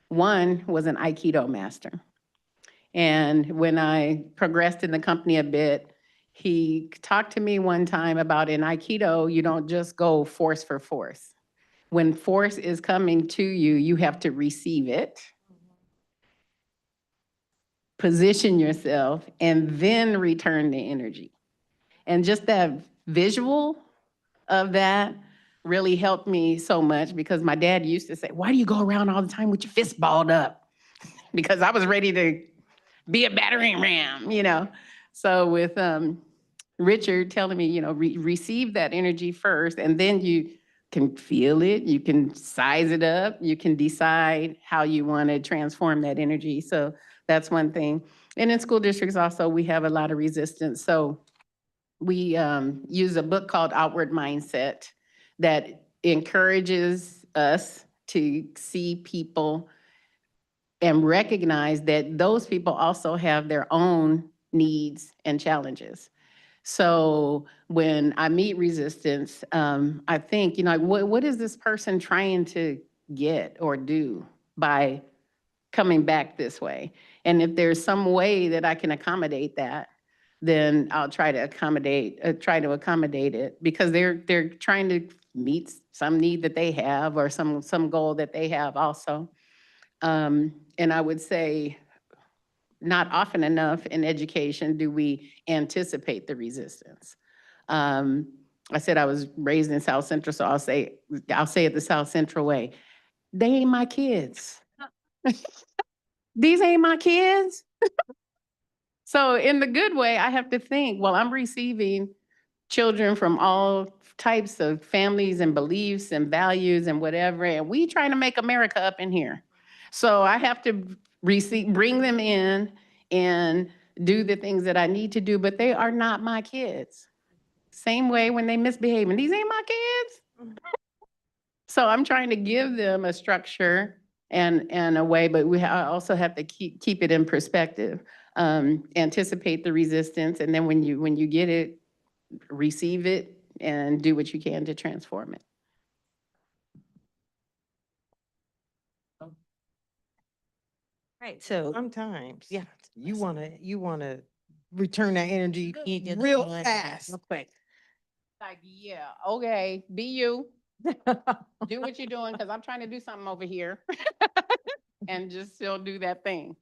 One was an Aikido master. And when I progressed in the company a bit, he talked to me one time about in Aikido, you don't just go force for force. When force is coming to you, you have to receive it, position yourself, and then return the energy. And just that visual of that really helped me so much because my dad used to say, why do you go around all the time with your fist balled up? Because I was ready to be a battering ram, you know? So with Richard telling me, you know, receive that energy first, and then you can feel it, you can size it up, you can decide how you want to transform that energy. So that's one thing. And in school districts also, we have a lot of resistance. So we use a book called Outward Mindset that encourages us to see people and recognize that those people also have their own needs and challenges. So when I meet resistance, I think, you know, what is this person trying to get or do by coming back this way? And if there's some way that I can accommodate that, then I'll try to accommodate it, because they're trying to meet some need that they have, or some goal that they have also. And I would say, not often enough in education do we anticipate the resistance. I said I was raised in South Central, so I'll say it the South Central way. They ain't my kids. These ain't my kids. So in the good way, I have to think, well, I'm receiving children from all types of families and beliefs and values and whatever, and we trying to make America up in here. So I have to bring them in and do the things that I need to do, but they are not my kids. Same way when they misbehave, and these ain't my kids. So I'm trying to give them a structure and a way, but I also have to keep it in perspective. Anticipate the resistance, and then when you get it, receive it and do what you can to transform it. Right, so Sometimes, Yeah. you wanna return that energy You just real want- fast. real quick. Like, yeah, okay, be you, do what you're doing, because I'm trying to do something over here. And just still do that thing.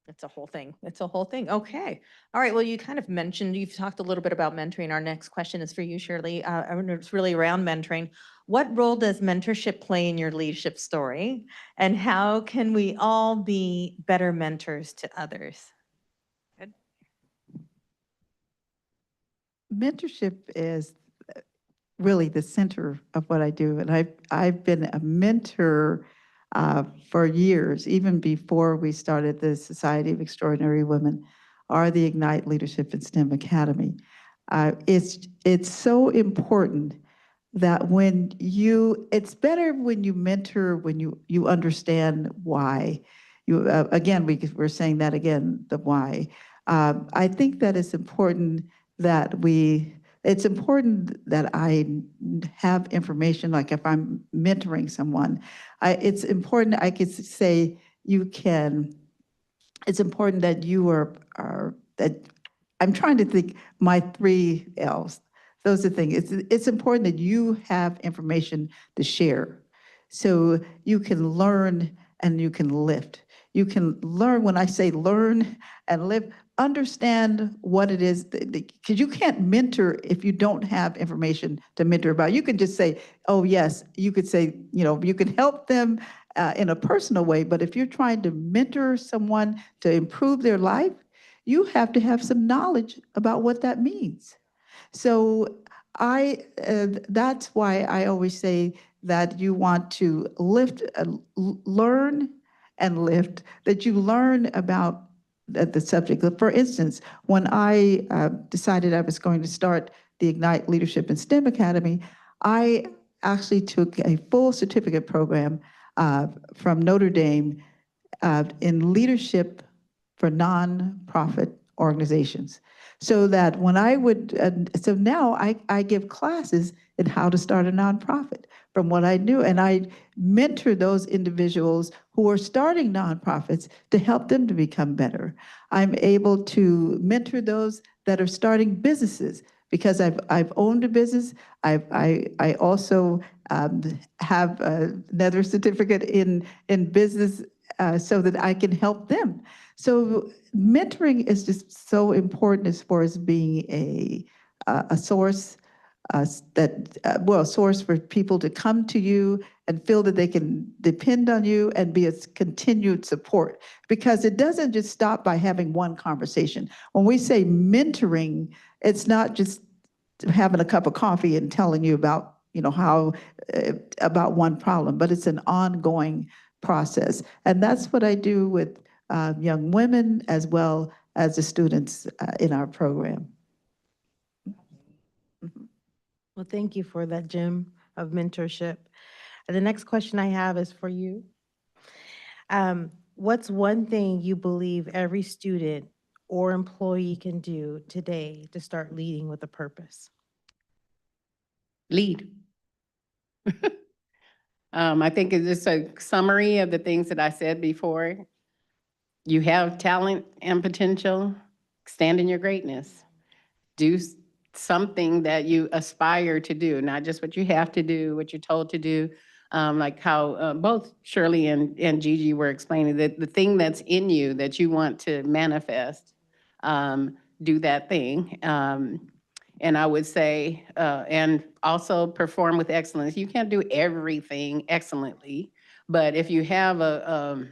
It's a whole thing. It's a whole thing. Okay. All right. Well, you kind of mentioned, you've talked a little bit about mentoring. Our next question is for you, Shirley. And it's really around mentoring. What role does mentorship play in your leadership story? And how can we all be better mentors to others? Mentorship is really the center of what I do. And I've been a mentor for years, even before we started the Society of Extraordinary Women or the Ignite Leadership in STEM Academy. It's so important that it's better when you mentor, when you understand why. Again, we're saying that again, the why. I think that it's important that it's important that I have information, like if I'm mentoring someone, it's important I could say it's important that you are that I'm trying to think my 3 L's. Those are the things. It's important that you have information to share so you can learn and you can lift. You can learn, when I say learn and lift, understand what it is, because you can't mentor if you don't have information to mentor about. You can just say, oh, yes, you could say, you can help them in a personal way, but if you're trying to mentor someone to improve their life, you have to have some knowledge about what that means. So that's why I always say that you want to learn and lift, that you learn about the subject. For instance, when I decided I was going to start the Ignite Leadership in STEM Academy, I actually took a full certificate program from Notre Dame in leadership for nonprofit organizations. So that when so now I give classes in how to start a nonprofit from what I knew. And I mentor those individuals who are starting nonprofits to help them to become better. I'm able to mentor those that are starting businesses because I've owned a business. I also have another certificate in business so that I can help them. So mentoring is just so important as far as being a source source for people to come to you and feel that they can depend on you and be a continued support. Because it doesn't just stop by having one conversation. When we say mentoring, it's not just having a cup of coffee and telling you about, how, about one problem, but it's an ongoing process. And that's what I do with young women as well as the students in our program. Well, thank you for that, Jim, of mentorship. And the next question I have is for you. What's one thing you believe every student or employee can do today to start leading with a purpose? Lead. I think it's just a summary of the things that I said before. You have talent and potential, stand in your greatness. Do something that you aspire to do, not just what you have to do, what you're told to do. Like how both Shirley and Gigi were explaining, that the thing that's in you that you want to manifest, do that thing. And I would say, and also perform with excellence. You can't do everything excellently, but if you have a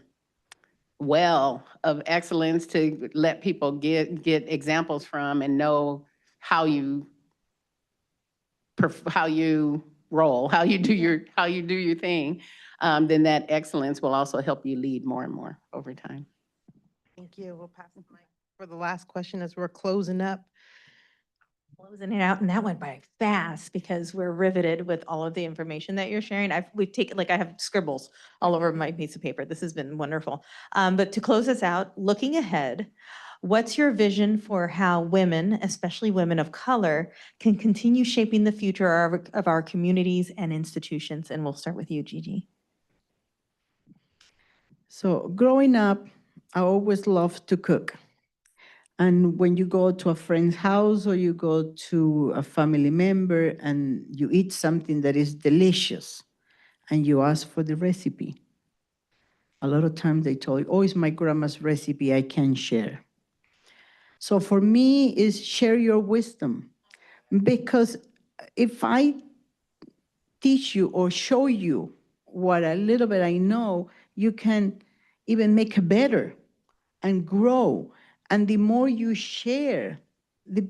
well of excellence to let people get examples from and know how you roll, how you do your thing, then that excellence will also help you lead more and more over time. Thank you. We'll pass the mic for the last question as we're closing up. Closing it out, and that went by fast because we're riveted with all of the information that you're sharing. We've taken, I have scribbles all over my piece of paper. This has been wonderful. But to close us out, looking ahead, what's your vision for how women, especially women of color, can continue shaping the future of our communities and institutions? And we'll start with you, Gigi. So growing up, I always loved to cook. And when you go to a friend's house or you go to a family member and you eat something that is delicious and you ask for the recipe, a lot of times they tell you, oh, it's my grandma's recipe, I can't share. So for me, is share your wisdom. Because if I teach you or show you what a little bit I know, you can even make it better and grow. And the more you share, the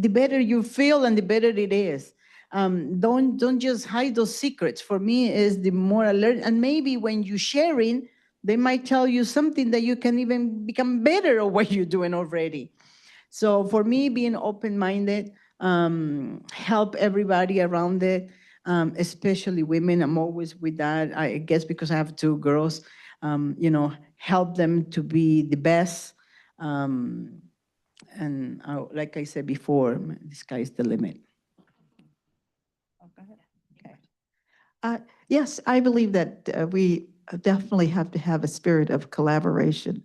better you feel and the better it is. Don't just hide those secrets. For me, is the more alert. And maybe when you're sharing, they might tell you something that you can even become better at what you're doing already. So for me, being open-minded, help everybody around it, especially women. I'm always with that. I guess because I have two girls, help them to be the best. And like I said before, the sky is the limit. Yes, I believe that we definitely have to have a spirit of collaboration.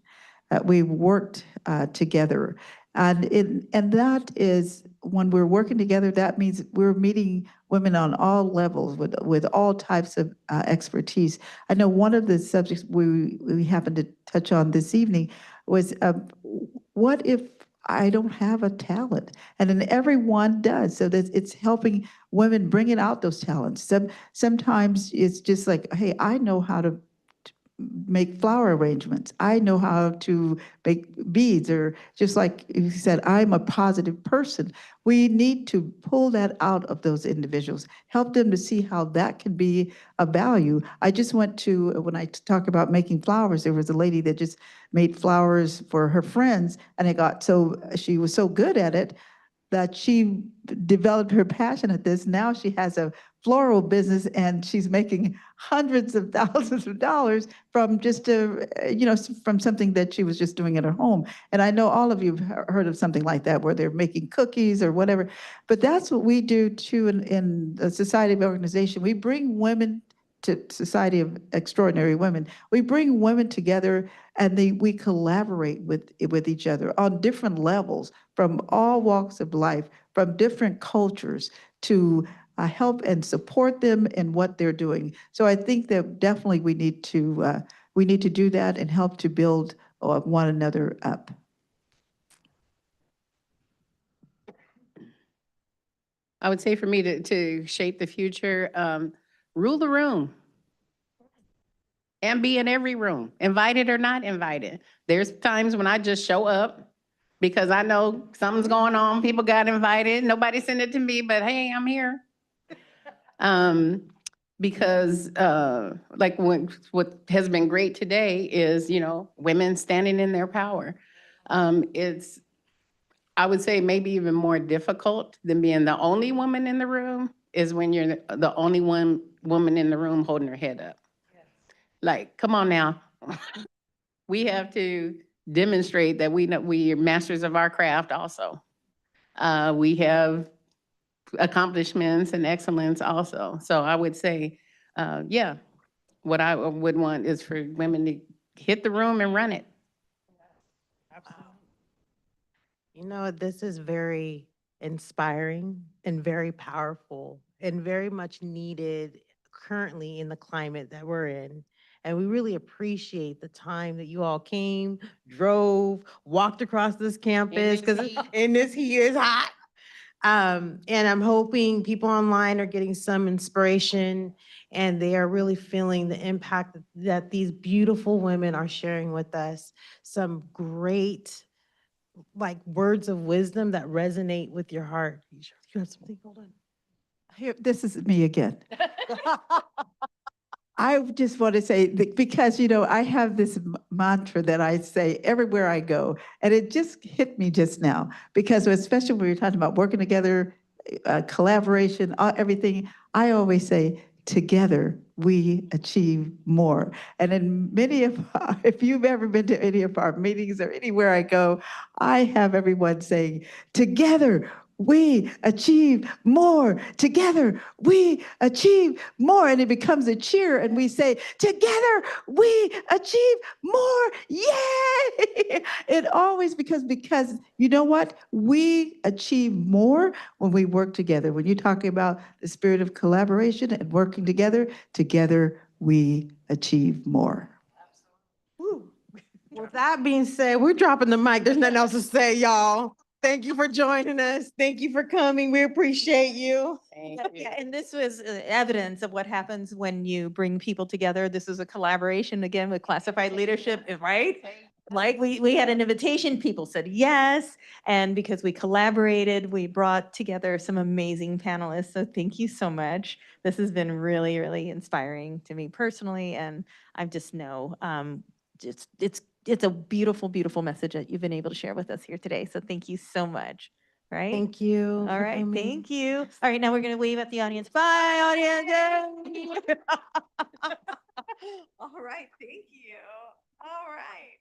We worked together, and that is when we're working together. That means we're meeting women on all levels with all types of expertise. I know one of the subjects we happened to touch on this evening was what if I don't have a talent, and then everyone does. So that it's helping women bringing out those talents. Sometimes it's just like, hey, I know how to make flower arrangements. I know how to make beads, or just like you said, I'm a positive person. We need to pull that out of those individuals, help them to see how that can be a value. I just went to, when I talk about making flowers, there was a lady that just made flowers for her friends, and she was so good at it that she developed her passion at this. Now she has a floral business, and she's making hundreds of thousands of dollars from just from something that she was just doing at her home. And I know all of you have heard of something like that, where they're making cookies or whatever. But that's what we do too in the Society of Organization. We bring women to Society of Extraordinary Women. We bring women together, and we collaborate with each other on different levels, from all walks of life, from different cultures, to help and support them in what they're doing. So I think that definitely we need to do that and help to build one another up. I would say for me to shape the future, rule the room. And be in every room, invited or not invited. There's times when I just show up because I know something's going on. People got invited. Nobody sent it to me, but hey, I'm here. Because like what has been great today is, women standing in their power. It's, I would say maybe even more difficult than being the only woman in the room is when you're the only one woman in the room holding her head up. Like, come on now. We have to demonstrate that we are masters of our craft also. We have accomplishments and excellence also. So I would say, yeah, what I would want is for women to hit the room and run it. This is very inspiring and very powerful and very much needed currently in the climate that we're in. And we really appreciate the time that you all came, drove, walked across this campus because in this heat is hot. And I'm hoping people online are getting some inspiration and they are really feeling the impact that these beautiful women are sharing with us. Some great words of wisdom that resonate with your heart. You have something? Hold on. Here, this is me again. I just want to say, because, I have this mantra that I say everywhere I go, and it just hit me just now, because especially when we're talking about working together, collaboration, everything, I always say, together we achieve more. And in many of, if you've ever been to any of our meetings or anywhere I go, I have everyone saying, together we achieve more. Together, we achieve more. And it becomes a cheer, and we say, together, we achieve more. Yay! It always because you know what? We achieve more when we work together. When you're talking about the spirit of collaboration and working together we achieve more. With that being said, we're dropping the mic. There's nothing else to say, y'all. Thank you for joining us. Thank you for coming. We appreciate you. Thank you. Yeah, and this was evidence of what happens when you bring people together. This is a collaboration again with classified leadership, right? Like we had an invitation, people said yes. And because we collaborated, we brought together some amazing panelists. So thank you so much. This has been really, really inspiring to me personally. And I just know it's a beautiful, beautiful message that you've been able to share with us here today. So thank you so much. Right? Thank you. All for right, coming. thank you. All right, now we're gonna wave at the audience. Bye, audience. All right, thank you. All right.